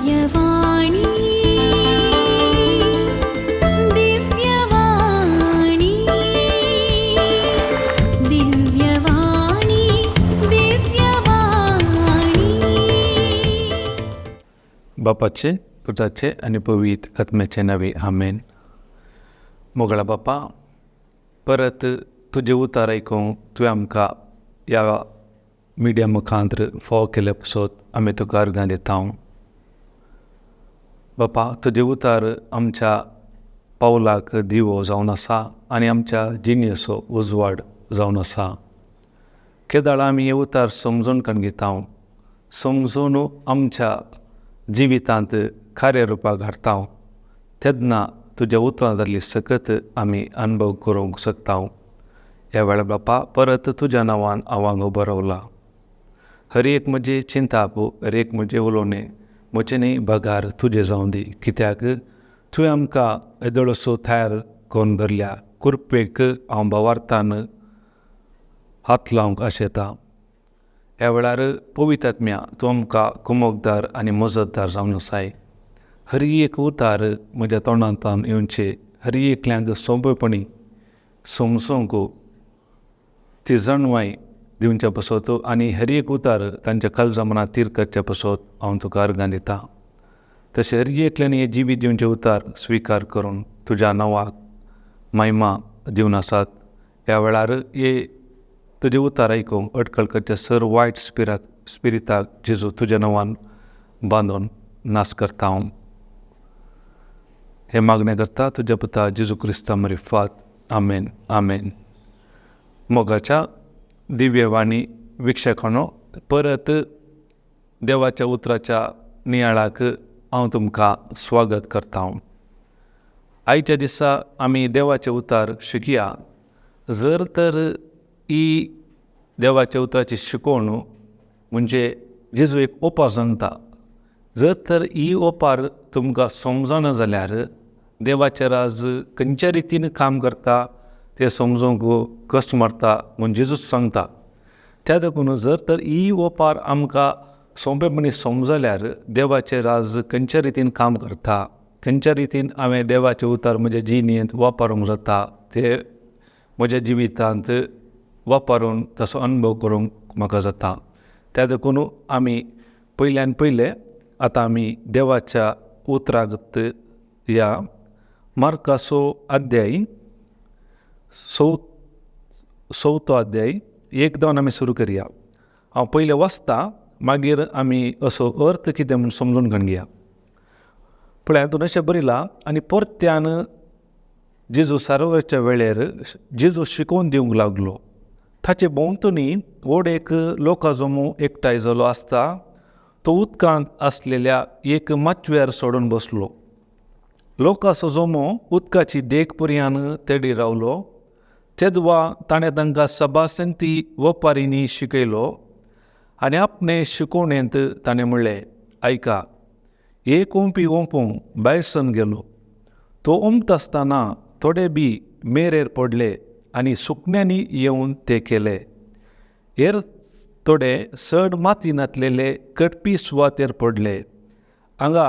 दिव्यवाणी दिव्यवाणी दिव्यवाणी दिव्यवाणी. बापाचे पुताचे आणि पवित्र आत्म्याचे नावे आमेन. मोगळा बापा, परत तुझे उतार ऐकूंक तुवें आमकां ह्या मिडिया मुखांत्र फावो केले पासत आमी तुका अर्गां दिता. बापा, तुझे उतार आमच्या पावलाक दिवो जावन आसा आनी आमच्या जिणेचो उजवाड जावन आसा. केदाळ आमी हे उतार समजून करून घेता, समजून आमच्या जिवितांत खऱ्या रुपाक हाडटा. तेन्ना तुज्या उतरां जाल्ली सकत आमी अनुभव करूंक शकता. ह्या वेळार बापा, परत तुज्या नांवान हांव उबो रावला. हर एक म्हजी चिंता हर एक म्हजें उलोवणें म्हजें न्ही बगार तुजें जावं दी. कित्याक तुवें आमकां येदोळसो तयार करून धरल्या. कुरपेक हांव भावार्थान हात लावंक आशेता. ह्या वेळार पवित्र आत्म्या तूं आमकां कुमकदार आनी मजतदार जावन आसाय. हर एक उतार म्हज्या तोंडांतल्यान येवचे, हर एकल्यांक सोंपेपणी समजूंक ती जाणवाय दिवच्या पासत आनी हर एक उतार तांच्या काळजा मनांत तीर करच्या पासत हांव तुका अर्गां दिता. तशें हर एकल्यान हे जिवीत दिवचे उतार स्विकार करून तुज्या नांवाक महिमा दिवन आसात. ह्या वेळार हे तुजे उतार आयकूंक अडखळ करच्या सर वायट स्पिरिताक जेजू तुज्या नांवान बांदून नाश करता. हांव हे मागणें करता तुज्या पुता जेजू क्रिस्ता मरिफात. आमेन आमेन. मोगाच्या दिव्यवाणी विक्षकानो, परत देवाच्या उतराच्या नियाळाक हांव तुमकां स्वागत करता. आयच्या दिसा आमी देवाचे उतार शिकया. जर तर ही देवाच्या उतराची शिकोवण म्हणजे जेजू एक ओपार सांगता, जर तर ही ओपार तुमकां समजना जाल्यार देवाचें राज खंयच्या रितीन काम करता तें समजूंक कश्ट मारता म्हूण जेजूच सांगता. त्या देखून जर तर ही ओपार आमकां सोंपेपणी समजल्यार देवाचें राज खंयच्या रितीन काम करता, खंयच्या रितीन हांवें देवाचे उतार म्हज्या जिणेंत वापरूंक जाता ते म्हज्या जिवितांत वापरून तसो अनुभव करूंक म्हाका जाता. त्या देखून आमी पयल्यान पयलें आतां आमी देवाच्या उतराक या मार्काचो अध्याय 6 अध्याय 1 आमी सुरू करया. हांव पयलें वाचता, मागीर आमी असो अर्थ कितें म्हूण समजून घेवया. पळय, हातूंत अशें बरयलां, आनी परत्यान जेजू सारवच्या वेळेर जेजू शिकोवन दिवंक लागलो. ताचे भोंवतणी व्हड एक लोकाजमो एकठांय जालो आसता. तो उदकांत आसलेल्या एक माचव्यार सोडून बसलो. लोकांचो जमो उदकाची देख पर्यान तेडी रावलो. तेदवा ताणें तांकां सभासंती वपारींनी शिकयलो आनी आपणे शिकोवणेंत ताणें म्हणलें, आयका, एक ओंपी ओंपूंक भायर सन गेलो. तो ओंपता आसतना थोडे बी मेरेर पडले आनी सुकण्यांनी येवन ते केले. हेर थोडे चड माती नातलेले कटपी सुवातेर पडले. हांगा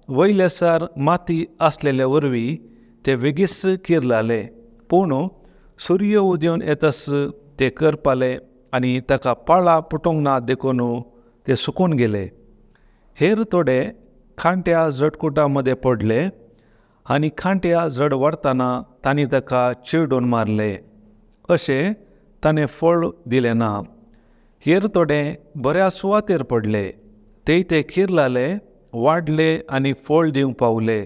वयलेसार माती आसलेल्या वरवीं ते बेगीच किरलाले, पूण सूर्य उदेवन येतास ते करपाले आनी ताका पाळा पडूंक ना देखून ते सुकून गेले. हेर थोडे खांट्या जडकुटां मदें पडले आनी खांट्या जड वाडटाना तांणी ताका चिरडून मारले. अशें ताणें फळ दिलें ना. हेर थोडे बऱ्या सुवातेर पडले. ते किरलाले, वाडले आनी फळ दिवंक पावले.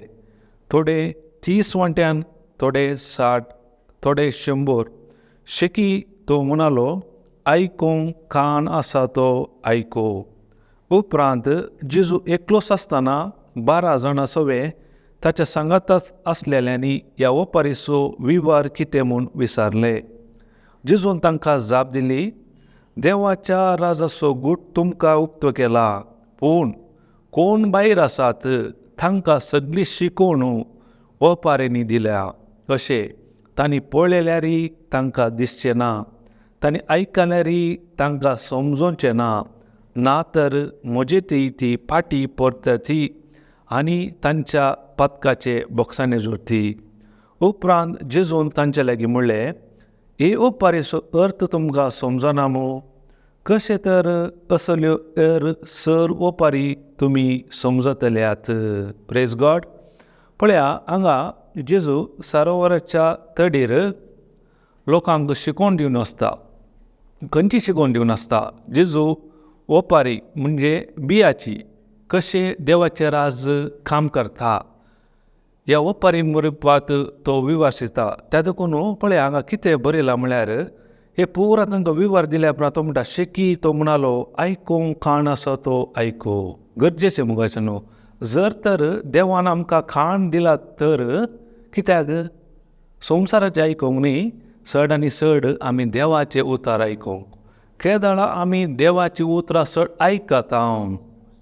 थोडे 30 वांट्यान, थोडे 60, थोडे 100. शेकी तो म्हणालो, आयकूंक कान आसा तो आयको. उपरांत जेजू एकलोच आसतना 12 जाणां सवे ताच्या सांगाताच आसलेल्यांनी ह्या ओपारीचो विवार कितें म्हूण विचारले. जेजून तांकां जाप दिली, देवाच्या राजाचो गूट तुमकां उक्तो केला, पूण कोण भायर आसात तांकां सगळी शिकोवण ओपारेंनी दिल्या. अशें तांणी पळयल्यारय तांकां दिसचें ना, तांणी आयकल्यारय तांकां समजोवचें ना, ना तर म्हजे ती फाटी परत ती आनी तांच्या पदकाचे बोक्सांनी जोडटी. उपरांत जेजून तांचे लागीं म्हणलें, हे ओपारेचो अर्थ तुमकां समजना मू? कशें तर असल्यो सर ओपारी तुमी समजतल्यात. Praise God. पळया, हांगा जेजू सरोवराच्या तडीर लोकांक शिकोवन दिवन आसता. खंयची शिकोवन दिवन आसता? जेजू ओपारी म्हणजे बियाची कशें देवाचें राज काम करता ह्या ओपारी मुरपात तो विवार शिकता. त्या देखून पळय हांगा कितें बरयलां म्हळ्यार हे पुरा तांकां विवार दिल्या उपरांत तो म्हणटा, शेकी तो म्हणलो, आयकूंक खाण आसा तो आयको. गरजेचें मुगाचें न्हू. जर तर देवान आमकां खाण दिला तर कित्याक संवसाराचें आयकूंक न्ही, चड आनी चड आमी देवाचें उतर आयकूंक. केदाळा आमी देवाची उतरां चड आयकता.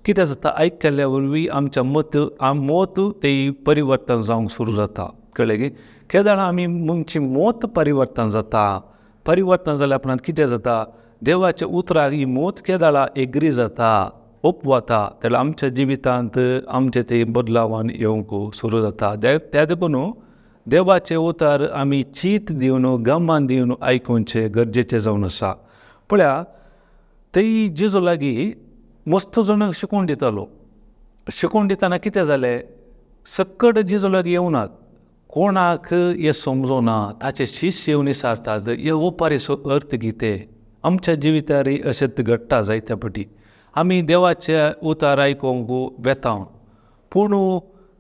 कितें जाता? आयकल्ल्या वरवीं आमच्या मत तें परिवर्तन जावंक सुरू जाता. कळ्ळें गे? केदाळा आमची मत परिवर्तन जाता. परिवर्तन जाल्या उपरांत कितें जाता? देवाच्या उतराक ही मत केदाळा एग्री जाता, ओपवता. जाल्यार आमच्या जिवितांत आमचे ते बदलावान येवंक सुरू जाता. त्या देखून देवाचे उतर आमी चीत दिवन गमान दिवन आयकुचें गरजेचें जावन आसा. पळया, तेय जेजू लागीं मस्त जाणांक शिकोवन दितालो. शिकोवन दितना कितें जालें? सक्कड जेजू लागीं येवनात. कोणाक हें समजोना. ताचे शिश्य येवन विचारतात, हे ओपारेचो अर्थ कितें? आमच्या जिवितारी अशेंच घडटा जायत्या फावटी. आमी देवाचे उतर आयकूंक वेता, पूण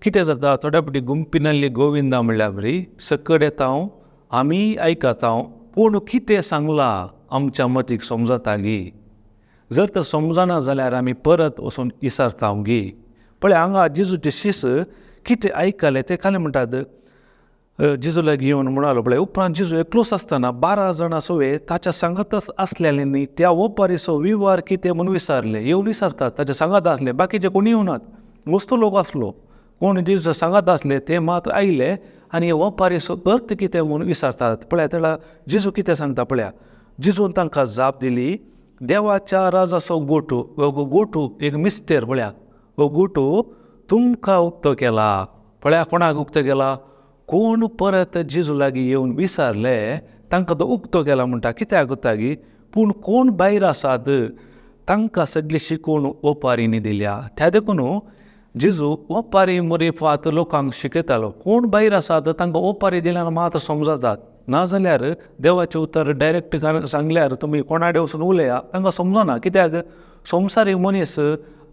कितें जाता? थोड्या फावटी गुंपिनाल्ली गोविंदा म्हणल्या बरी सक्कड येता, आमी आयकता, पूण कितें सांगलां आमच्या मतीक समजता गी. जर तर समजना जाल्यार आमी परत वचून विचारता गी. पळय, हांगा जेजूचे शिश्य कितें आयकले ते खाली म्हणटात, जेजू लागीं येवन म्हणलो. पळय, उपरांत जेजू एकलोच आसतना 12 जाणां सवे ताच्या सांगातच आसलेल्यांनी त्या ओपारेचो विवार कितें म्हणून विचारले. येवन विचारतात, ताच्या सांगात आसले. बाकीचे कोणी येवनात. मस्त लोक आसलो. कोण जेजूच्या सांगात आसले ते मात्र आयले आनी हे ओपारेचो अर्थ कितें म्हणून विचारतात. पळया, तेला जेजू कितें सांगता पळया. जेजून तांकां जाप दिली, देवाच्या राजाचो गोठू एक मिस्तेर. पळया, हो गोठू तुमकां उक्तो केला. पळया, कोणाक उक्तो केला? कोण परत जेजू लागीं येवन विचारले तांकां तो उक्तो केला म्हणटा. कित्याक कोत्ता गी? पूण कोण भायर आसात तांकां सगळी शिकवण ओपारींनी दिल्या. त्या देखून जेजू ओपारी मुरेफात लोकांक शिकयतालो. कोण भायर आसात तांकां ओपारी दिल्यार मात समजतात. नाजाल्यार देवाचें उतर डायरेक्ट सांगल्यार तुमी कोणाडे वचून उलया, तांकां समजना. कित्याक संवसारीक मनीस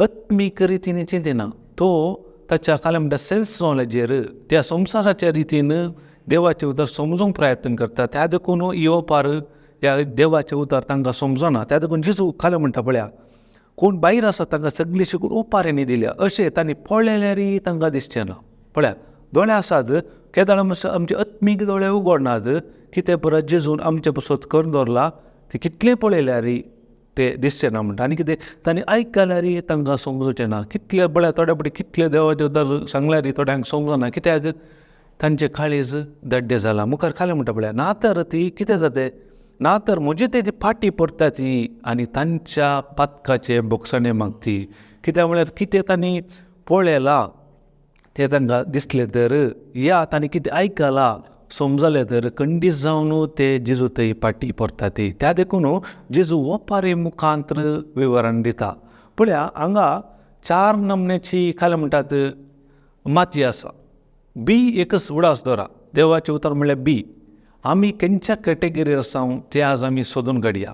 आत्मीक रितीन चिंतिना. तो ताच्या खाला म्हणटा सेन्स नॉलेजेर त्या संवसाराच्या रितीन देवाचें उतर समजूंक प्रयत्न करता. त्या देखून ही ओपार ह्या देवाचें उतर तांकां समजना. त्या देखून जेजू खाला म्हणटा पळया, कोण भायर आसा तांकां सगळी शिकून ओपारेंनी दिल्या. अशें तांणी पळयल्यारय तांकां दिसचें ना. पळया, दोळे आसात, केदाळ आमचे आत्मीक दोळे उगडनात. कितें परत जेजून आमचे पसत करून दवरला ते कितले पळयल्यारय ते दिसचें ना म्हणटा. आनी कितें तांणी आयकल्यारय तांकां समजूचें ना. कितले पळया, थोड्या फावटी कितले देवाचें उतर सांगल्यारय थोड्यांक समजना. कित्याक तांचें काळीज दड्डें जालां. मुखार खालें म्हणटा पळया, ना तर ती कितें जातें? ना तर म्हजे तेजी फाटी पडटा ती आनी तांच्या पदकाचे बोक्साणे मागती. कित्याक म्हळ्यार कितें तांणी पळयलां तें तांकां दिसलें तर, या तांणी कितें आयकलां समजलें तर खंडीत जावन ते जेजू थंय फाटी पडटा ती. त्या देखून जेजू ओपारी मुखांतर विवरण दिता. पळया, हांगा 4 नमन्याची खाला म्हणटात माती आसा. बी एकच उडास दवरा. देवाचें उतर म्हणल्यार बी. आमी खंयच्या कॅटेगरीर आसा तें आज आमी सोदून काडया.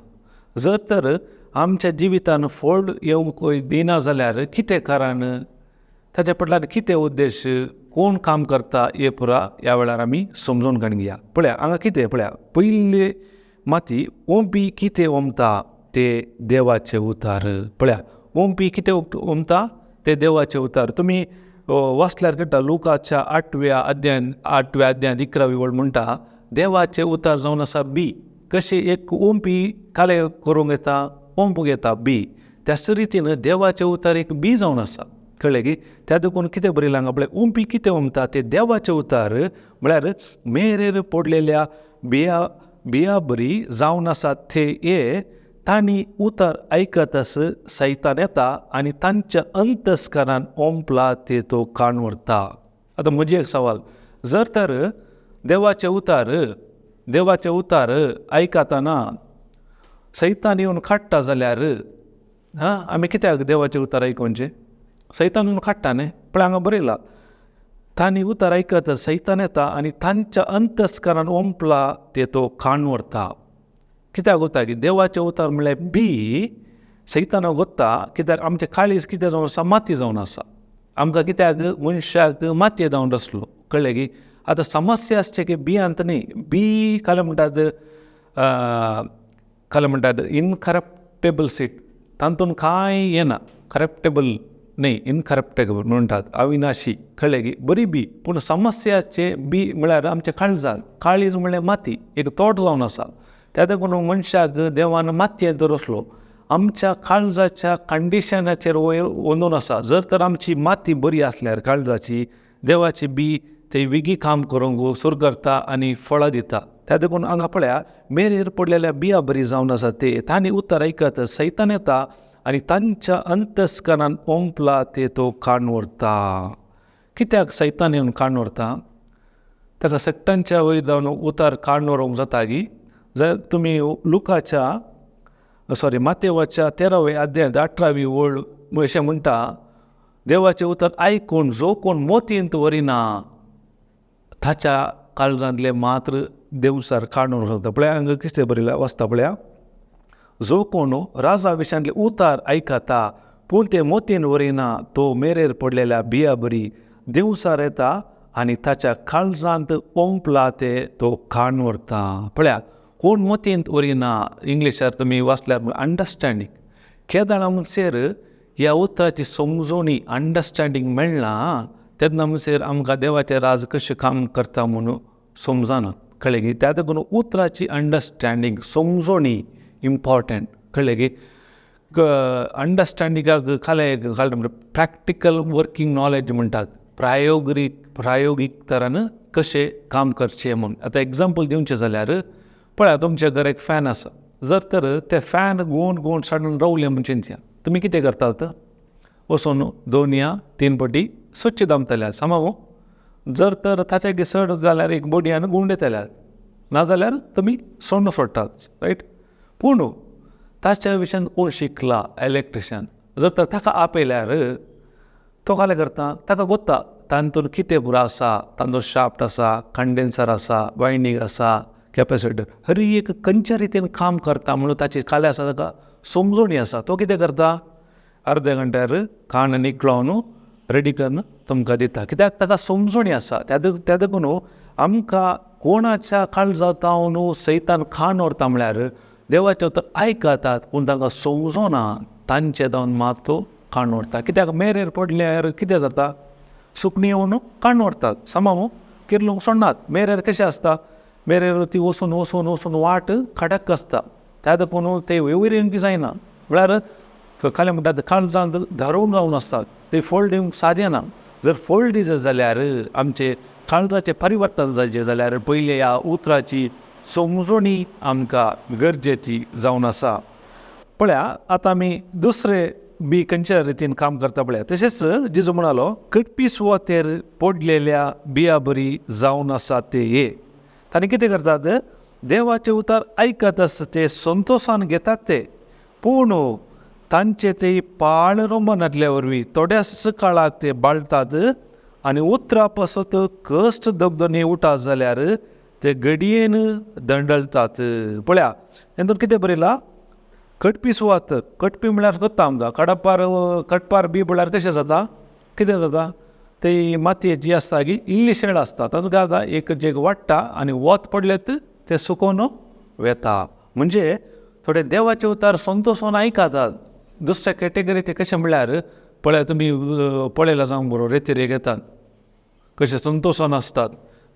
जर तर आमच्या जिवितान फळ येवंक दिना जाल्यार कितें कारण? ताचे फाटल्यान कितें उद्देश? कोण काम करता हे पुरा ह्या वेळार आमी समजून घेया. पळया, हांगा कितें पळया, पयली माती ओंपी कितें ओंपता? ते देवाचें उतर. पळया, ओंपी कितें ओंपता? ते देवाचें उतर. तुमी वाचल्यार कळटा, लुकाच्या 8व्या अध्यायान 11वी वळ म्हणटा, देवाचें उतर जावन आसा बी. कशें एक ओंपी काले करूंक येता, ओंपूंक येता बी. त्याच रितीन देवाचें उतर एक बी जावन आसा. कळ्ळें की? त्या देखून कितें बरयलां हांगा पळय, ओंपी कितें ओंपता? ते देवाचें उतर म्हळ्यार मेरेर पडलेल्या बिया बरी जावन आसात ते तांणी उतर ऐकतस सैतान येता आनी तांच्या अंतस्करान ओंपला ते तो काण व्हरता. आतां म्हजी एक सवाल, जर तर देवाचे उतार आयकतना सैतान येवन काडटा जाल्यार आमी कित्याक देवाचे उतार आयकोवचे? सैतान येवन काडटा न्ही. पण हांगा बरयलां, तांणी उतार आयकत सैतान येता आनी तांच्या अंतस्करान ओंपला ते तो काण व्हरता. कित्याक वता की देवाचे उतार म्हळ्यार सैतानाक वता, कित्याक आमचें काळीज कितें जावन आसा? माती जावन आसा. आमकां कित्याक मनशाक मातये जावन आसलो, कळ्ळें की. आतां समस्या आसचे की बियांत न्ही, बी काले म्हणटात इनकरप्टेबल सीड, तातूंत कांय येना. करप्टेबल न्ही, इनकरप्टेबल म्हणटात, अविनाशी, कळ्ळें की. बरी बी, पूण समस्याचे बी म्हळ्यार आमचे काळजांत. काळीज म्हळ्यार माती, एक तोट जावन आसा. त्या देखून मनशाक देवान मातयेंत दवरसलो. आमच्या काळजाच्या कंडिशनाचेर वंदून आसा. जर तर आमची माती बरी आसल्यार काळजाची, देवाची बी ते विगी काम करूंक सुरू करता आनी फळां दिता. त्या देखून हांगा पळया, मेरेर पडलेल्या बिया बरी जावन आसा ते. तांणी उतर आयकत सैतान येता आनी तांच्या अंतस्करान ओंपला ते तो काण व्हरता. कित्याक सैतान येवन काण व्हरता? ताका सट्टांच्या वयर जावन उतार काण व्हरोंक जाता की. जर तुमी मातेवाच्या 13व्या अध्यायात 18वी ओळ अशें म्हणटा, देवाचे उतर आयकून जो कोण मोतींत वरिना ताच्या काळजांतले मात्र देवसार काण व्हरता. पळया हांगा कितें बरयलां, वाचता पळया. जो कोण राजा विशयांतले उतार आयकता पूण ते मोतीन वरिना, तो मेरेर पडलेल्या बिया बरी देवसार येता आनी ताच्या काळजांत ओंपला ते तो काण व्हरता. पळया, कोण मोतींत वरिना, इंग्लिशार तुमी वाचल्यार अंडरस्टँडींग. केदाळा म्हणसर ह्या उतराची समजोणी अंडरस्टँडींग मेळना, तेन्ना म्हणसर आमकां देवाचें राज कशें काम करता म्हणून समजना, कळ्ळें की. त्या देखून उतराची अंडरस्टँडींग, समजोणी इम्पॉर्टंट, कळ्ळें की. अंडरस्टँडिंगाक घालता प्रॅक्टिकल वर्किंग नॉलेज म्हणटात, प्रायोगीक तरान कशें काम करचें म्हणून. आतां एग्जाम्पल दिवचें जाल्यार पळया, तुमच्या घर एक फॅन आसा. जर तर ते फॅन घुंवण साडून रावलें म्हणचें, तुमी कितें करतात? वचून 2 या 3 पटी स्वच्छ दामतल्यात, सामावो. जर तर ताचे चड जाल्यार एक बोडयान गुंडयतल्यात, नाजाल्यार तुमी सोंड सोडटात, रायट. पूण ताच्या विशयान कोण शिकला? इलेक्ट्रिशियन. जर तर ताका आपयल्यार तो कालें करता, ताका वता तातूंत कितें पुरो आसा, तातूंत शाफ्ट आसा, कंडेन्सर आसा, वायंडींग आसा, कॅपेसिटर, हर एक खंयच्या रितीन काम करता म्हणून ताची काले आसा, ताका समजोणी आसा. तो कितें करता? अर्दे घंट्यार काण निकळोवन रेडी करून तुमकां दिता. कित्याक ताका समजोणी आसा. त्या देखून आमकां कोणाच्या काळजांत सैतान काण व्हरता म्हळ्यार देवाचें उतर आयकतात पूण तांकां समजोना, तांचे जावन मात तो काण व्हरता. कित्याक मेरेर पडल्यार कितें जाता? सुकणीं येवन काण व्हरतात, सामावो, किरलूंक सोडनात. मेरेर कशें आसता? मेरेर ती वचून वाट खडक आसता. त्या देखून ते वयरेन बी जायना, म्हळ्यार काले म्हणटात काळजांत धरून जावन आसतात, ते फोल्ड दिवंक सादे ना. जर फोल्ड दिसत जाल्यार आमचे काळजाचें परिवर्तन जावचें जाल्यार पयले ह्या उतराची समजोणी आमकां गरजेची जावन आसा. पळया, आतां आमी दुसरे बी खंयच्या रितीन काम करता पळया. तशेंच जिजू म्हणालो, कटपी सुवातेर पडलेल्या बिया बरी जावन आसा ते हे. तांणी कितें करतात? देवाचे उतार आयकत आसता ते संतोशान घेतात ते, पूण तांचे ते पाळ रोमनांतल्या वरवीं थोड्याच काळाक ते बाळतात आनी उतरां पासत कश्ट दगदणी उठा जाल्यार ते घडयेन दंडलतात. पळया, हेतून कितें बरयलां? कटपी सुवात. कटपी म्हळ्यार करता आमकां कटपार बी म्हळ्यार कशें जाता? कितें जाता? ते मातयेची आसता की इल्लीशेळ आसता, तातूंत काय जाता? एक जेग वाडटा आनी वत पडलेत ते सुकोवन वेता. म्हणजे थोडे देवाचे उतार संतोशान आयकतात. दुसऱ्या कॅटेगरीचे कशें म्हळ्यार पळया, तुमी पळयलां जावंक बरो, रेतीरेक येतात कशें संतोशान आसतात.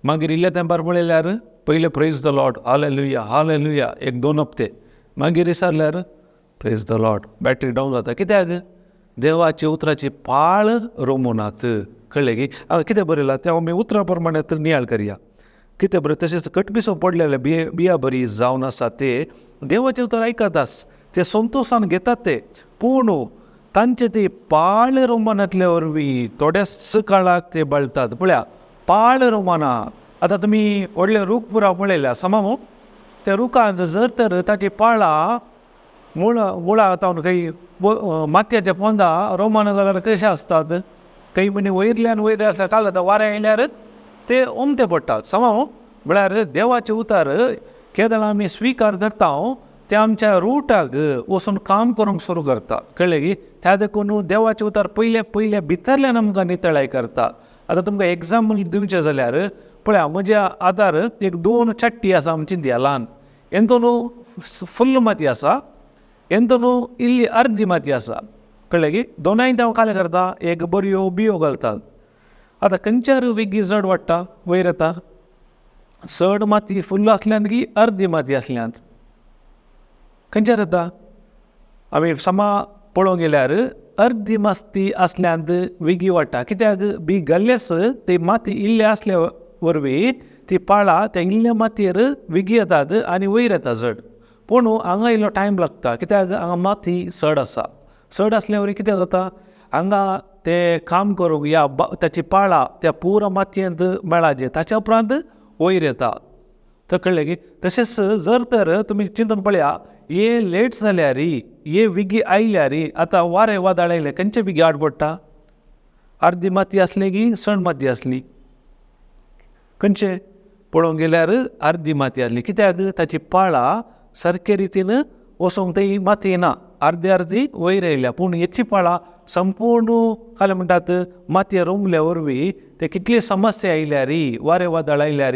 मागीर इल्ल्या तेंपार पळयल्यार पयले praise the lord, hallelujah hallelujah, 1-2 हप्ते. मागीर विसरल्यार praise the lord, battery down जाता. कित्याक? देवाचे उतराची पाळ रोमनात, कळ्ळें की. कितें बरयलां तें आमी उतरा प्रमाणे तर नियाळ करया. कितें बरय? तशेंच कटपिसो पडलेले बिया बरी जावन आसा ते देवाचे उतर आयकतात. ते संतोशान घेतात ते पूण तांचे ते पाळ रोमानांतले वरवीं थोड्याच काळाक ते बळटात. पळया पाळ रोमानां आतां तुमी व्हडले रूख पुराव पळयल्या समामू त्या रुखांत जर तर ताची पाळां मुळां जावन खंय मातयेच्या पोंदा रोमाना जाल्यार कशें आसतात खंय म्हणजे वयरल्यान आसल्यार काय जाता वारें येयल्यार ते उमते पडटात समामू. म्हळ्यार देवाचे उतार केदां आमी स्विकार करता ते आमच्या रुटाक वचून काम करूंक सुरू करता. कळ्ळें की त्या देखून देवाचे उतार पयले भितरल्यान आमकां नितळाय करता. आतां तुमकां एग्जाम्पल दिवचें जाल्यार पळया म्हज्या आदार एक 2 चट्टी आसा आमची ती ल्हान एंतोनू फुल्ल माती आसा एंतोनू इल्ली अर्दी माती आसा. कळ्ळें की दोनाय हांव कालें करता एक बऱ्यो बियो घालतात. आतां खंयच्यार विगी चड वाडटा वयर येता चड माती फुल्ल आसल्यान की अर्दी माती आसल्यान खंयच्यार येता. आमी समा पळोवंक गेल्यार अर्दी माती आसल्यान विगी वाडटा कित्याक बी घाल्लेस ती माती इल्ले आसले वरवीं ती पाळां त्या इल्ल्या मातयेर विगी येतात आनी वयर येता चड. पूण हांगा इल्लो टायम लागता कित्याक हांगा माती चड आसा. चड आसल्या वरवीं कितें जाता हांगा ते काम करूंक या ताची पाळां त्या पुरा मातयेंत मेळाचे ताच्या उपरांत वयर येता. तर कळ्ळें की तशेंच जर तर तुमी चिंतून पळया हे लेट जाल्यार हे विगी आयल्यार आतां वारें वादळ आयलें खंयचे विगी आड पडटा अर्दी माती आसली की चड माती आसली खंयचे पळोवंक गेल्यार अर्दी माती आसली कित्याक ताची पाळां सारके रितीन वचोंक ती माती ना अर्दी वयर येयल्या. पूण हेची पाळां संपूर्ण काले म्हणटात मातयेर रोमल्या वरवीं ते कितली समस्या आयल्यार वारें वादळ आयल्यार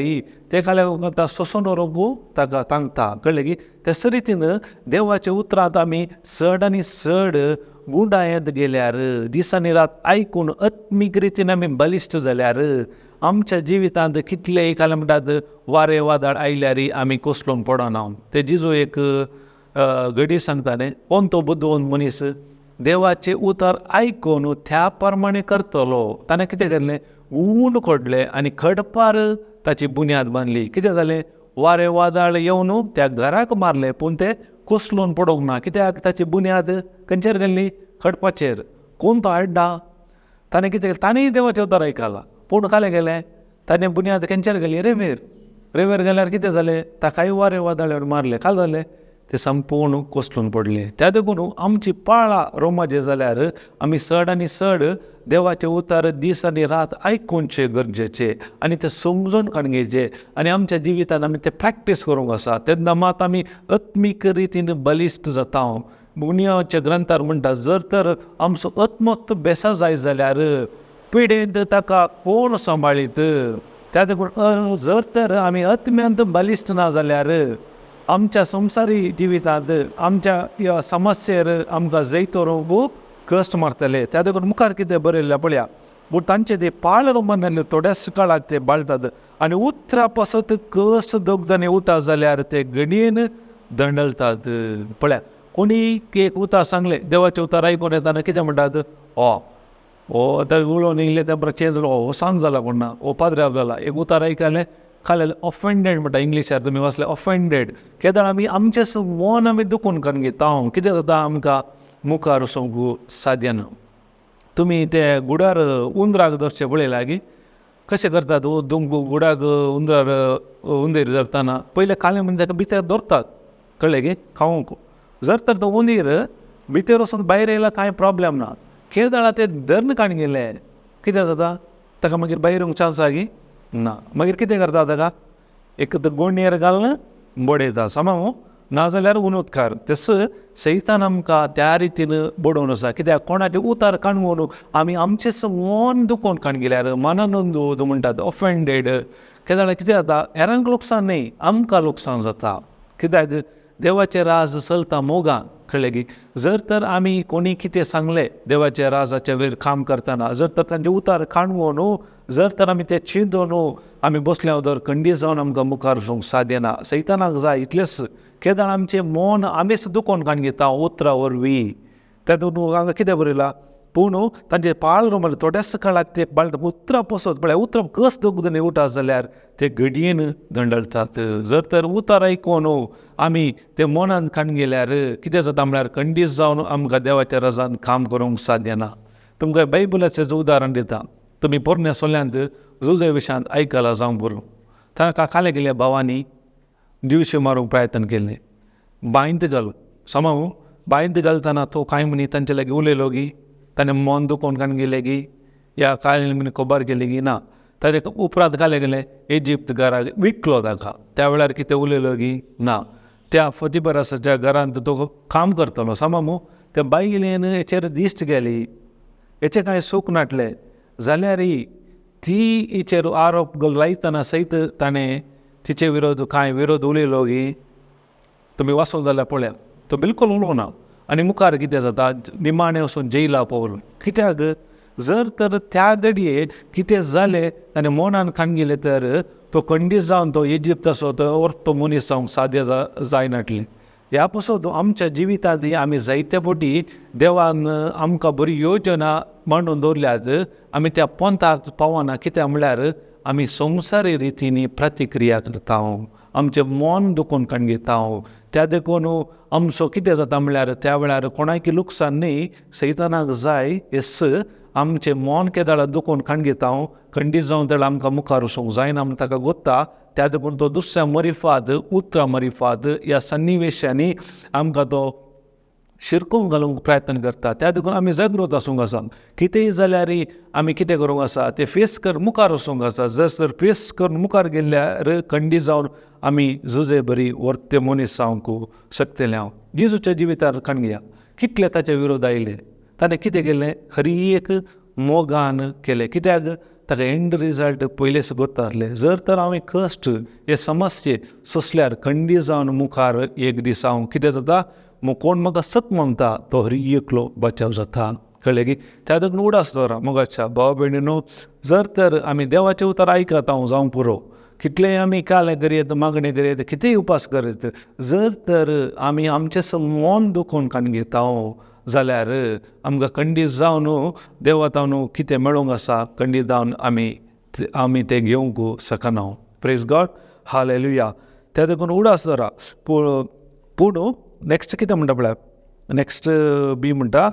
ते काले सोंसून व्हरूंक ताका तांगता. कळ्ळें की तेच रितीन देवाच्या उतरांत आमी चड आनी चड गुंडायत गेल्यार दिसांनी रात आयकून आत्मीक रितीन आमी बलिश्ट जाल्यार आमच्या जिवितांत कितलेय काले म्हणटात वारें वादळ आयल्यार आमी कोसळून पडना. ते जिजू एक घडी सांगताले ओंतो बुद्दोवन मनीस देवाचे उतर आयकून त्या प्रमाणे करतलो. ताणें कितें केलें उंड खोडलें आनी खडपार ताची बुन्याद बांदली. कितें जालें वारें वादळ येवन त्या घराक मारलें पूण तें कोसळून पडोंक ना कित्याक ताची बुन्याद खंयचेर गेल्ली खडपाचेर. कोण तो हाडटा ताणें कितें केलें ताणेंय देवाचें उतर आयकलां पूण कालें गेलें ताणें बुन्याद खंयचेर गेली रेंवेर गेल्यार कितें जालें ताकाय वारें वादळ मारलें काल जालें ते संपूर्ण कोसळून पडले. त्या देखून आमची पाळां रोमाजे जाल्यार आमी चड आनी चड देवाचे उतर दीस आनी रात आयकूनचे गरजेचे आनी ते समजून काडगेचे आनी आमच्या जिवितांत आमी ते प्रॅक्टीस करूंक आसा. तेन्ना मात आमी आत्मीक रितीन बलिश्ट जाता. बुन्याच्या ग्रंथार म्हणटा जर तर आमचो आत्मोत बेसा जाय जाल्यार पिडेंत ताका कोण सांबाळीत. त्या देखून जर तर आमी आत्म्यांत बलिश्ट ना जाल्यार आमच्या संवसारी जिवितांत आमच्या ह्या समस्येर आमकां जैतो रोवंक कश्ट मारतले. त्या देखून मुखार कितें बरयल्लें पळया पूण तांचे ते पाळ रोमानांतले थोड्याच काळाक ते बाळटात आनी उतरां पासत कश्ट दोगदांनी उरता जाल्यार ते घडयेन दंडलतात. पळया कोणी एक उतार सांगलें देवाचें उतार आयकून येताना कितें म्हणटात हो आतां उलोवन येयलें तें चेंज जालो हो सांग जाला कोण ना हो पाद्र्याक जाला. एक उतार आयकलें खालें ऑफेंडेड म्हणटा इंग्लिशार तुमी वाचलें ऑफेंडेड. केदां आमी आमचें मन आमी दुखून काडून घेता. कितें जाता आमकां मुखार वचूंक साध्य ना. तुमी ते गुडार उंदराक धरचें पळयलां की कशें करतात गुडाक उंदीर धरतना पयलें कालें म्हणजे ताका भितर धरतात कळ्ळें की खावंक. जर तर तो उंदीर भितर वचून भायर येयला कांय प्रॉब्लेम ना. केदां ते धरण काडून गेले कितें जाता ताका मागीर भायर येवंक चान्स आसा की ना. मागीर कितें करता ताका एक तर गोणयेर घालून बडयता समां नाजाल्यार उदकार. तेस सैतान आमकां त्या रितीन बडोवन आसा कित्याक कोणाचें उतार काणून आमी आमचें मन दुखोवन काडून गेल्यार मनानंद म्हणटात ऑफेंडेड. केदां कितें जाता हेरांक लुकसाण न्ही आमकां लुकसाण जाता कित्याक देवाचें राज चलता मोगान. कळ्ळें की जर तर आमी कोणी कितें सांगलें देवाच्या राजाच्या वयर काम करतना जर तर तांचे उतार काणून जर तर आमी ते चिंतून आमी बसल्या उदर खंडीत जावन आमकां मुखार वचूंक साध्य ना. सैतानाक जाय इतलेंच केदां आमचें मन आमीच दुखोवन काडून घेता उतरां वरवीं. तातूंत हांगा कितें बरयलां पूण तांचे पाळ रोमले थोड्याच काळाक ते बाळ उतराप वसत म्हळ्यार उतराप कस दोगून उठा जाल्यार ते घडयेन दंडळटात. जर तर उतार आयकोन आमी ते मनान काण गेल्यार कितें जाता म्हळ्यार खंडीत जावन आमकां देवाच्या राजान काम करूंक साध्य ना. तुमकां बायबलाचें उदाहरण दिता. तुमी पोरण्या सोल्यांत झुजे विशयांत आयकलां जावं पुरो. ताका काले गेल्या भावांनी दिवशे मारूंक प्रयत्न केले. बांयंत घाल समाव बांयंत घालतना तो कांय मनी तांचे लागीं उलयलो गी, ताणें मन दुखोवन काण गेले गी, या कांय मनी खबर केली गी ना. ताचे उपरांत काले गेले इजिप्त घराक विकलो ताका. त्या वेळार कितें उलयलो गी ना. त्या फतिबरासाच्या घरांत तो काम करतलो समाव त्या बायलेन हेचेर दिश्ट गेली, हेचें कांय सूख नाटलें जाल्यार ती हेचेर आरोप लायतना सयत ताणें तिचे विरोध कांय विरोध उलयलो गी. तुमी वाचूंक जाल्यार पळया तो बिलकूल उलोवना आनी मुखार कितें जाता निमाणें वचून जेयला पावलो. कित्याक जर तर त्या घडयेक कितें जालें आनी मनान काण गेलें तर तो खंडीत जावन तो इजिप्ताचो तो ओर्तो मनीस जावंक साध्य जायनाटलें. ह्या पासून आमच्या जिवितांत आमी जायते फावटी देवान आमकां बरी योजना मांडून दवरल्यात, आमी त्या पंथाक पावना. कित्याक म्हळ्यार आमी संवसारी रितीनी प्रतिक्रिया करता, आमचें मन दुखोवन काण घेता. त्या देखून आमचो कितें जाता म्हळ्यार त्या वेळार कोणाक लुकसाण न्ही, सैतानाक जाय येस आमचें मन केदाळ दुखोवन काण घेता. खंडीत जावन तें आमकां मुखार वचूंक जायना म्हण ताका गोत्ता. त्या देखून तो दुसऱ्या मरिफाद उतरां मरिफाद ह्या सन्निवेशांनी आमकां तो शिरकूंक घालूंक प्रयत्न करता. त्या देखून आमी जागृत आसूंक आसा. कितेंय जाल्यार आमी कितें करूंक आसा ते फेस कर मुखार वचूंक आसा. जर फेस करून मुखार गेल्यार खंडीत जावन आमी झुजे बरी वर्ते मनीस जावंक शकतले. हांव जेजूच्या जिवितार काण घेया कितले ताचे विरोध आयले. ताणें कितें केलें हर एक मोगान केलें. कित्याक ताका एंड रिजल्ट पयलेच गोत्तासलें. जर तर हांवें कश्ट हे समस्ये सोंसल्यार खंडीत जावन मुखार एक दीस हांव कितें जाता कोण म्हाका सत म्हणटा तो हर एकलो बचाव जाता. कळ्ळें की त्या देखून उडास दवरा मोगाच्या भाव भयणीनो. जर तर आमी देवाचें उतर आयकत हांव जावं पुरो, कितलेंय आमी कालें करीत मागणें करीत कितेंय उपास करीत, जर तर आमी आमचें मन दुखोवन काण घेता जाल्यार आमकां खंडीत जावन देवातावन कितें मेळूंक आसा खंडीत जावन आमी तें घेवंक शकना. Praise God, hallelujah. त्या देखून उडास दवरा. पूण नेक्स्ट कितें म्हणटा पळय, नेक्स्ट बी म्हणटा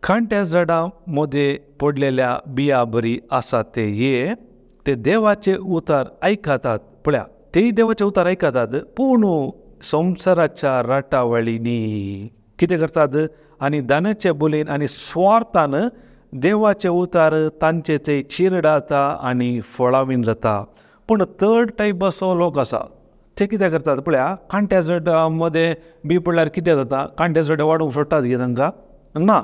खांट्या झाडां मदें पडलेल्या बिया बरी आसात ते देवाचे उतार आयकतात. पळया तेय देवाचे उतार आयकतात पूण संवसाराच्या राटावळींनी कितें करतात आनी दानाचे बोलीन आनी स्वार्थान देवाचे उतार तांचे ते चिरडाता आनी फळावीन जाता. पूण थर्ड टायप असो लोक आसा ते कितें करतात पळया कांट्या झाडां मदें बी पडल्यार कितें जाता कांट्या झाडां वाडूंक सोडटात गे तांकां ना.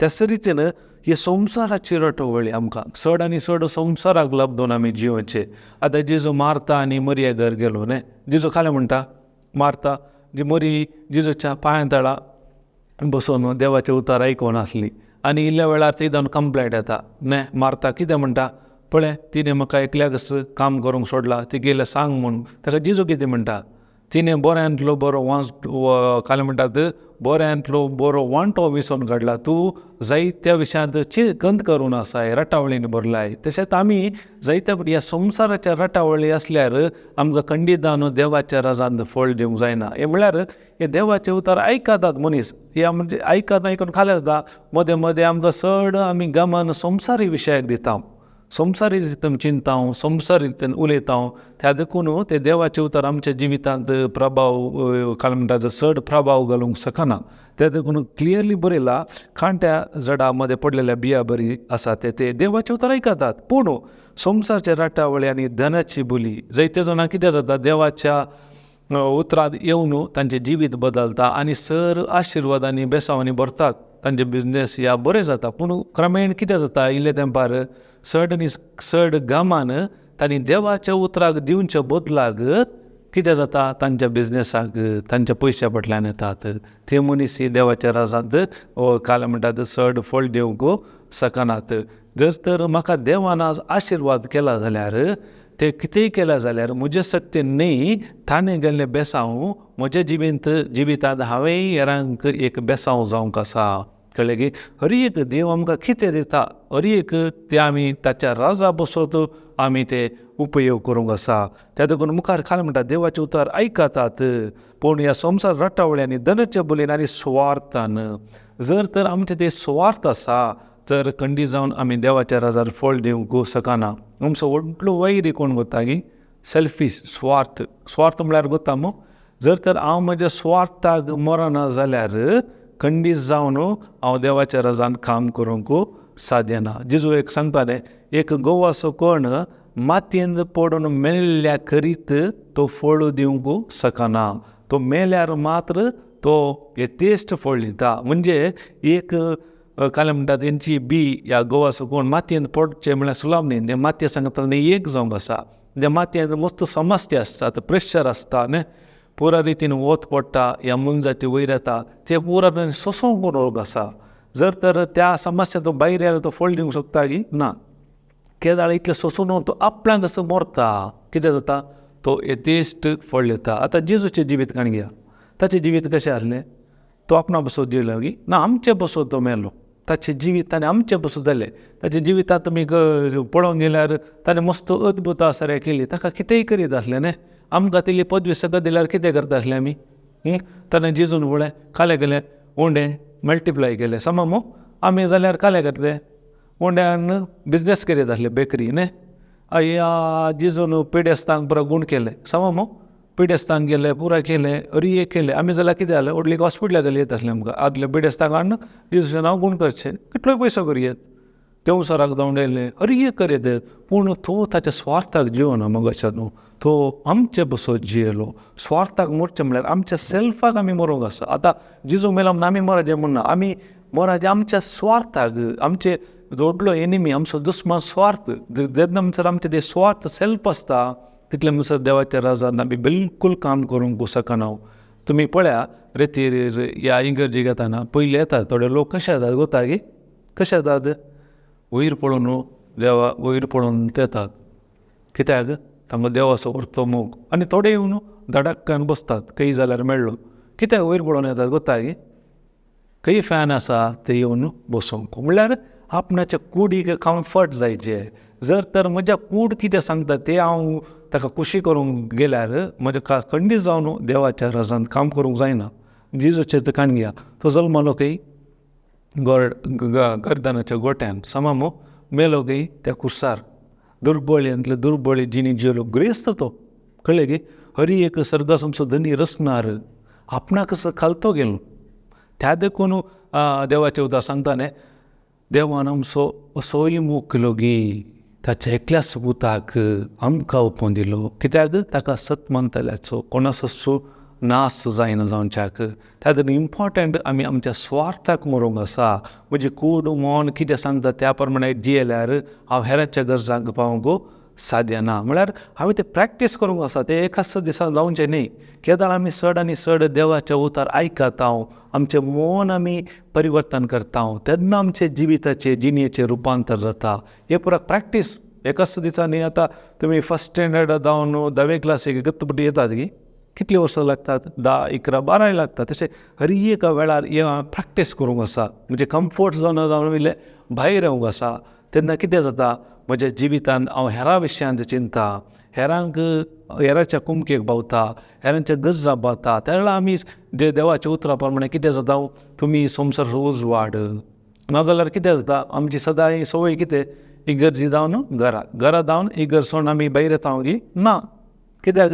त्याच रितीन ही संवसाराची रटवळी आमकां चड आनी चड संवसाराक लबदून आमी जिवचे. आतां जेजू मार्ता आनी मरिया घर गेलो न्ही, जेजू खालें म्हणटा मार्ता जी मरी जेजूच्या पांया तळा बसून देवाचे उतार आयकोन आसली आनी इल्ल्या वेळार ती जावन कंप्लेंट येता न्ही. मार्ता कितें म्हणटा पळय तिणें म्हाका एकल्याकच काम करूंक सोडलां, ती गेल्या सांग म्हूण. ताका जेजू कितें म्हणटा तिणें बऱ्यांतलो बरो काले म्हणटात बऱ्यांतलो बरो वांटो विसरून काडला. तूं जायत्या विशयांत कंत करून आसाय रटावळीन भरलाय. तशेंच आमी जायत्या ह्या संवसाराच्या रटावळी आसल्यार आमकां खंडीत जावन देवाच्या राजांत फळ दिवंक जायना. हे म्हळ्यार हे देवाचे उतार आयकतात मनीस, हे म्हणजे आयकून खाले जाता मदें मदें आमकां चड आमी गमन संवसारी विशयाक दिता, संवसारी रितीन चिंता, संवसारी रितीन उलयता. त्या देखून ते देवाचे उतार आमच्या जिवितांत प्रभाव काल म्हणटा चड प्रभाव घालूंक शकना. त्या देखून क्लियरली बरयला खांट्या झाडां मदें पडलेल्या बिया बरी आसा ते देवाचे उतार आयकतात पूण संवसारच्या राटावळी आनी धनाची बोली जायते जाणां कितें जाता देवाच्या उतरांत येवन तांचें जिवीत बदलता आनी सर आशिर्वादांनी बेसांवांनी भरतात. तांचे बिझनेस ह्या बरें जाता पूण क्रमेण कितें जाता इल्ले तेंपार चड आनी चड गामान तांणी देवाच्या उतराक दिवच्या बदलाक कितें जाता तांच्या बिझनेसाक तांच्या पयशा फाटल्यान येतात. ते मनीस देवाच्या राजांत काल म्हणटात चड फळ दिवंक शकनात. जर तर म्हाका देवान आशिर्वाद केला जाल्यार ते कितेंय केला जाल्यार म्हजे सत्य न्ही ताणें गेल्लें बेसांव म्हज्या जिवितांत हांवेंय हेरांक एक बेसांव जावंक आसा. कळ्ळें की हर एक देव आमकां कितें दिता हर एक ते आमी ताच्या राजा बसोत आमी ते उपयोग करूंक आसा. त्या देखून मुखार खाल म्हणटा देवाचे उतर आयकतात पूण ह्या संवसार रटावळ्यांनी धनाच्या बोलीन आनी स्वार्थान जर तर आमचे ते स्वार्थ आसा तर खंडी जावन आमी देवाच्या राजार फळ दिवंक शकना. आमचो व्हडलो वैरी कोण कोत्ता की सेल्फीश स्वार्थ म्हळ्यार कोत्ता मो जर तर हांव म्हज्या स्वार्थाक मरना जाल्यार खंडीत जावन हांव देवाच्या राजान काम करूंक साध्य ना. जेजू एक सांगताले एक गोव असो कोण मातयेंत पडून मेल्ल्या करीत तो फळ दिवंक शकना. तो मेल्यार मात्र तो येतेश्ट फळ दिता. म्हणजे एक काले म्हणटा तेंची बी ह्या गोवाचो कोण मातयेंत पडचें म्हळ्यार सुलाभ न्ही. ते मातये सांगता न्ही एक जावंक आसा. त्या मातयेंत मस्त समस्या आसता प्रेशर आसता न्ही पुरा रितीन वत पडटा ह्या मनजाती वयर येता ते पुरापण सोंसूंक रोग आसा. जर तर त्या समस्या तो भायर आयलो तो फळ दिवंक शकता की ना. केदाळ इतलें सोंसून तो आपल्याक असो मरता कितें जाता तो येतेश्ट फळ दिता. आतां जेजूचें जिवीत काण घेया. ताचें जिवीत कशें आसलें तो आपणा बसोत जियेलो की ना आमचे बसोत तो मेलो. ताचें जिवीत ताणें आमचे बसोत जालें. ताचें जिवितांत तुमी पळोवंक गेल्यार ताणें मस्त अद्भुत आसाऱ्या केली. ताका कितेंय करीत आसलें न्ही. आमकां तिली पदवी सकत दिल्यार कितें करता आसलें आमी ताणें जिजून फुडें काले केलें उंडें मल्टिप्लाय केलें सममो आमी जाल्यार काले करते उंड्यान बिजनेस करीत आसले बेकरी न्ही. जिजून पिडेस्तांक पुरो गूण केलें सममो पिडेस्तांक गेले पुरा केलें अरी केलें आमी जाल्यार कितें जालें व्हडली हॉस्पिटलाक येत आसलें आमकां आदले पिडेस्तांक हाडून जिजूचें नांव गूण करचें कितलोय पयसो करयेत देंवसराक धांवडयलें अरी करीत पूण तो ताच्या स्वार्थाक जिवना मगाच्या न्हू. तो आमचे बसोत जियेलो. स्वार्थाक मरचें म्हळ्यार आमच्या सेल्फाक आमी मरूंक आसा. आतां जिजू मेलो म्हणून आमी मराचें म्हणना आमी मराचें आमच्या स्वार्थाक आमचे व्हडलो एनिमी आमचो दुस्मान स्वार्थ जेन्ना म्हणसर आमचे ते स्वार्थ सेल्फ आसता तितले म्हणसर देवाच्या राजान आमी बिलकूल काम करूंक शकना. तुमी पळया रेतीर ह्या इगर्जेक येताना पयलीं येतात थोडे लोक कशे येतात गोता की कशे येतात वयर पळोवन देवा वयर पळोवन येतात कित्याक तांकां देवाचो व्हडलो मोग आनी थोडे येवन धडाक्कान बसतात खंय जाल्यार मेळ्ळो कित्याक वयर पळोवन येतात गोता की खंय फॅन आसा ते येवन बसोंक म्हळ्यार आपणाच्या कुडीक कम्फर्ट जायचें. जर तर म्हज्या कूड कितें सांगता तें हांव ताका खुशी करूंक गेल्यार म्हज्या खंडीत जावन देवाच्या राजांत काम करूंक जायना. जिजूचें तर काण घेया तो जल्मलो खंय गर्दनाच्या गोट्यान सममो मेलो खंय त्या कुर्सार दुर्बळींतले दुर्बळी जिणी जियेलो ग्रेस्त तो कळ्ळें की हरी एक सर्गास आमचो धनी रचणार आपणाक खालतो गेलो. त्या देखून देवाचे उदार सांगता न्ही देवान आमचो असोय मोग केलो गी ताच्या एकल्याच पुताक आमकां ओपोवन दिलो कित्याक ताका सत मानतल्याचो कोणाचो नास जायना जावच्याक. त्या खातीर इम्पॉर्टंट आमी आमच्या स्वार्थाक मरूंक आसा. म्हजी कूड मोन कितें सांगता त्या प्रमाणे जियेल्यार हांव हेरांच्या गरजांक पावूंक साध्य ना. म्हळ्यार हांवें तें प्रॅक्टीस करूंक आसा तें एकाच दिसान जावचें न्ही. केदाळ आमी चड आनी चड देवाचे उतार आयकता आमचें मन आमी परिवर्तन करता तेन्ना आमचे जिविताचे जिणेचें रुपांतर जाता. हे पुरो प्रॅक्टीस एकाच दिसांनी. आतां तुमी फस्ट स्टँडर्ड जावन 10वे क्लासीक गत्तपटी येतात की कितलीं वर्सां लागतात 10, 11, 12 लागतात. तशें हर एका वेळार हे प्रॅक्टीस करूंक आसा. म्हणजे कम्फर्ट झोन जावन वयले भायर येवंक आसा. तेन्ना कितें जाता म्हज्या जिवितांत हांव हेरां विशयांत चिंता हेरांक हेराच्या कुमकेक पावता हेरांच्या गरजा पावता. त्या वेळार आमी जे देवाच्या उतरा प्रमाणे कितें जाता तुमी संवसार रोज वाड नाजाल्यार कितें जाता आमची सदां संवय कितें इगर्जी जावन घरा जावन इगर्जोन आमी भायर येता की ना. कित्याक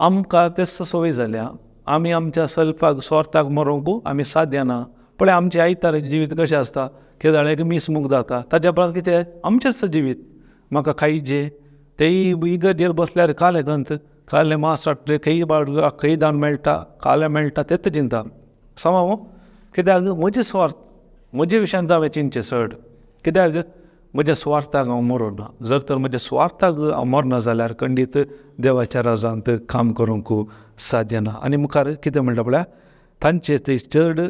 आमकां तेच संवय जाल्या आमी आमच्या सेल्फाक स्वार्थाक मरूंक आमी साध्य ना. पळय आमचें आयतारचें जिवीत कशें आसता केदाळ्याक मिसमूक जाता ताच्या उपरांत कितें आमचेंच जिवीत म्हाका खायचें तेय इगर्जेर बसल्यार काले गंत काले मास वाटले खंय दान मेळटा काले मेळटा तेच चिंता समो कित्याक म्हजे स्वार्थ म्हजे विशयांत हांवें चिंतचें चड कित्याक म्हज्या स्वार्थाक हांव मरोना. जर तर म्हज्या स्वार्थाक हांव मरना जाल्यार खंडीत देवाच्या राजांत काम करूंक साध्य ना. आनी मुखार कितें म्हणटा पळय तांचे ते चड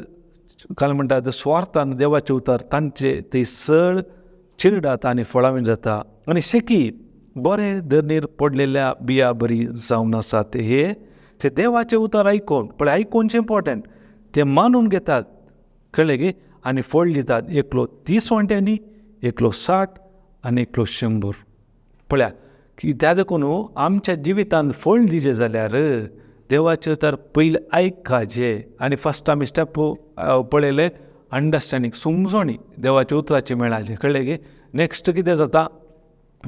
काल म्हणटा स्वार्थान देवाचे उतार तांचे ते चड चिरडात आनी फळावी जाता. आनी शेकी बरें धरणीर पडलेल्या बिया बरी जावन आसा ते देवाचे उतार आयकोन पळय आयकोनचें इम्पॉर्टंट ते मानून घेतात कळ्ळें की आनी फळ दितात, एकलो 30 वांट्यांनी, एकलो 60 आनी एकलो 100. पळया की त्या देखून आमच्या जिवितांत फळ दिजे जाल्यार देवाचें तर पयलें आयकाचें. आनी फस्ट आमी स्टेप पळयले अंडरस्टँडींग, समजणी देवाच्या उतराची मेळाली. कळ्ळें गे. नेक्स्ट कितें जाता,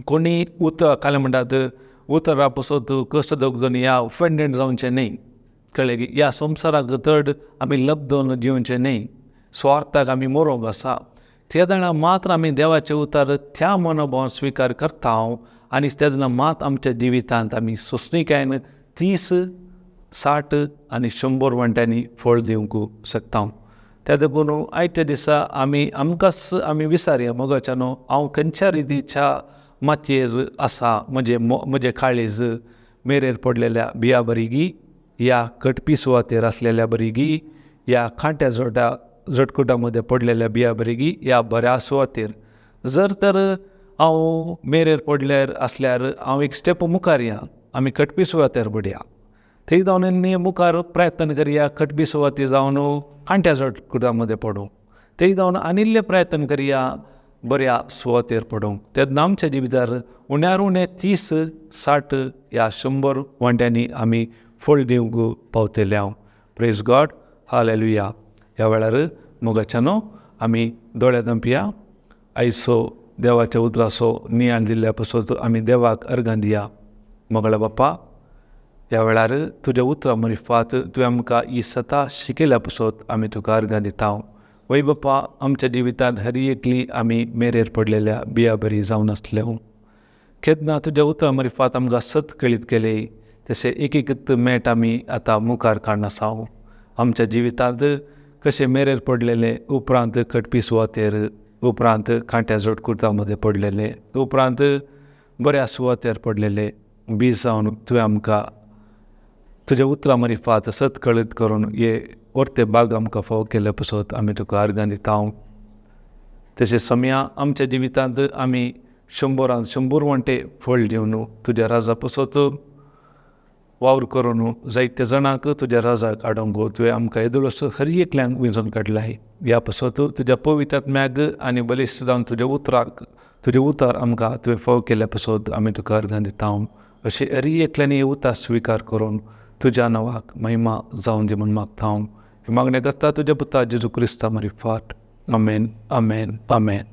कोणी उतर काले म्हणटात उतरा पसत कश्ट दोग जण या ऑफेंडेड जावचें न्ही. कळ्ळें गे. ह्या संवसाराक चड आमी लब्धवन जिवचें न्ही, स्वार्थाक आमी मरोंक आसा. त्या दाणा मात्र आमी देवाचें उतर त्या मनोभावान स्विकार करता आनी तेन्ना मात आमच्या जिवितांत आमी सोंसणीकायेन 30, 60 आनी 100 वांट्यांनी फळ दिवंक शकता. त्या देखून आयच्या दिसा आमकांच आमी विचारया मोगाच्यानो, हांव खंयच्या रितीच्या मातयेर आसा, म्हजें काळीज मेरेर पडलेल्या बिया बरीगी, या कटपी सुवातेर आसलेल्या बरीगी, या खांट्या झटकुटा मध्ये पडलेल्या बिया बरीगी, या बऱ्या सुवातेर. जर तर हांव मेरेर पडल्यार आसल्यार हांव एक स्टेप मुखार या, आमी कटपी सुवातेर पडया. थंय जावन मुखार प्रयत्न करया कटपी सुवाती जावन खांट्या झटकुटा मध्ये पडूं. थंय जावन आनिल्ले प्रयत्न करया बऱ्या सुवातेर पडूंक. तेन्ना आमच्या जिवितार उण्यार उणें 30, 60 या 100 वांट्यांनी आमी फळ दिवंक पावतले. हांव प्रेज गॉड. हालेलुया. ह्या वेळार मोगाच्यानो आमी दोळे धांपया. आयचो देवाच्या उतराचो नियाळ दिल्ल्या पासत आमी देवाक अर्गां दिया. मोगळा बाप्पा, ह्या वेळार तुज्या उतरा मरिफात तुवें आमकां ही सता शिकयल्या पासत आमी तुका अर्गां दिता. वय बाप्पा, आमच्या जिवितांत हर एकली आमी मेरेर पडलेल्या बिया बरी जावन आसले. केन्ना तुज्या उतरा मरिफात आमकां सत कळीत केले, तशें एक एक मेट आमी आतां मुखार काडून आसा. आमच्या जिवितांत कशें मेरेर पडलेले, उपरांत कटपी सुवातेर, उपरांत खांट्या झटकुटा मध्ये पडलेले, उपरांत बऱ्या सुवातेर पडलेले बी जावन तुवें आमकां तुज्या उतरा मरिफात सत कळीत करून हे वर्ते भाग आमकां फावो केले पासत आमी तुका अर्गां दिता. तशें समया आमच्या जिवितांत आमी 100 वांटे फळ दिवन तुज्या राजा पासत वावर करून जायत्या जाणांक तुज्या राजाक हाडूंक तुवें आमकां येदोळसो हर एकल्यांक विंचून काडलाय. ह्या पासत तुज्या पवित्र आत्म्याक आनी बलिश्ट जावन तुजें उतर आमकां तुवें फावो केल्या पासत आमी तुका अर्गां दिता. अशें हर एकल्यांनी हे उतर स्विकार करून तुज्या नांवाक महिमा जावन दी म्हूण मागता. ही मागणी करता तुज्या पुता जेजू क्रिस्ता मरिफाट. आमेन, आमेन, आमेन.